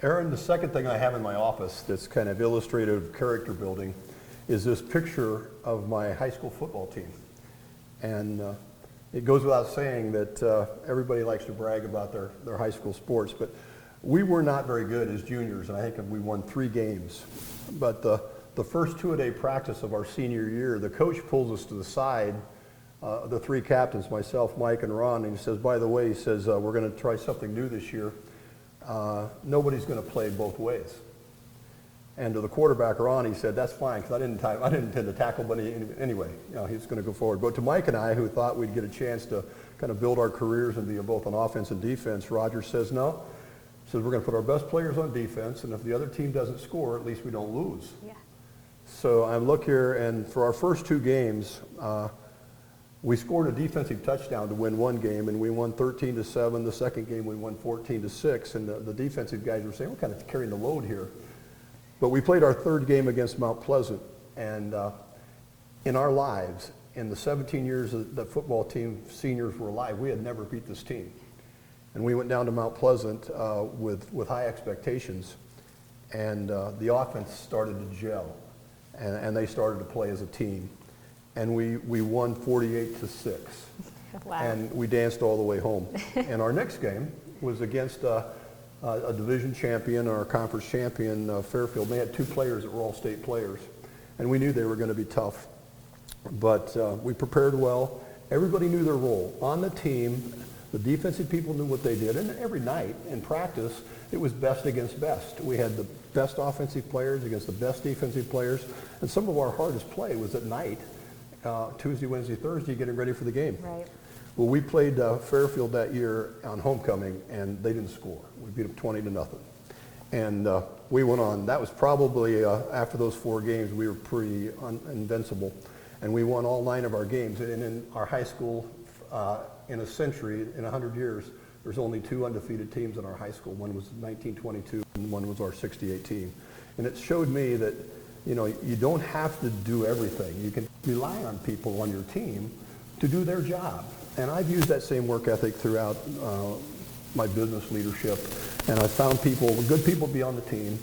Aryn, the second thing I have in my office that's kind of illustrative character building is this picture of my high school football team. And it goes without saying that everybody likes to brag about their high school sports, but we were not very good as juniors, and I think we won 3 games. But the first 2-a-day practice of our senior year, the coach pulls us to the side, the 3 captains, myself, Mike, and Ron, and he says, by the way, he says, we're going to try something new this year. Nobody's going to play both ways. And to the quarterback, Ron, he said, that's fine, because I didn't intend to tackle, but anyway, he's going to go forward. But to Mike and I, who thought we'd get a chance to kind of build our careers and be both on offense and defense, Roger says, no. He says, we're going to put our best players on defense, and if the other team doesn't score, at least we don't lose. Yeah. So I look here, and for our first 2 games, we scored a defensive touchdown to win 1 game, and we won 13-7. The second game, we won 14-6, and the defensive guys were saying, we're kind of carrying the load here. But we played our 3rd game against Mount Pleasant, and in our lives, in the 17 years that football team seniors were alive, we had never beat this team. And we went down to Mount Pleasant with high expectations, and the offense started to gel, and they started to play as a team. And we won 48-6. Wow. And we danced all the way home. And our next game was against a division champion, or a conference champion, Fairfield. They had 2 players that were all state players. And we knew they were going to be tough. But we prepared well. Everybody knew their role. On the team, the defensive people knew what they did. And every night in practice, it was best against best. We had the best offensive players against the best defensive players. And some of our hardest play was at night. Tuesday, Wednesday, Thursday, getting ready for the game. Right. Well, we played Fairfield that year on homecoming, and they didn't score. We beat them 20-0. And we went on. That was probably, after those 4 games, we were pretty invincible. And we won all 9 of our games. And in our high school, in a century, in 100 years, there's only 2 undefeated teams in our high school. One was 1922, and one was our 68 team. And it showed me that you don't have to do everything. You can rely on people on your team to do their job. And I've used that same work ethic throughout my business leadership. And I've found good people be on the team,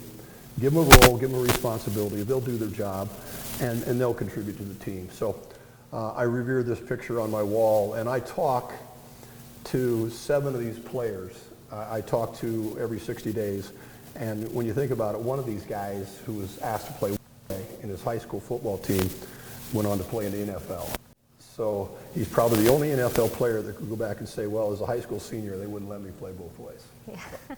give them a role, give them a responsibility. They'll do their job, and they'll contribute to the team. So I revere this picture on my wall, and I talk to 7 of these players. I talk to every 60 days. And when you think about it, one of these guys who was asked to play in his high school football team went on to play in the NFL. So he's probably the only NFL player that could go back and say, well, as a high school senior, they wouldn't let me play both ways. Yeah.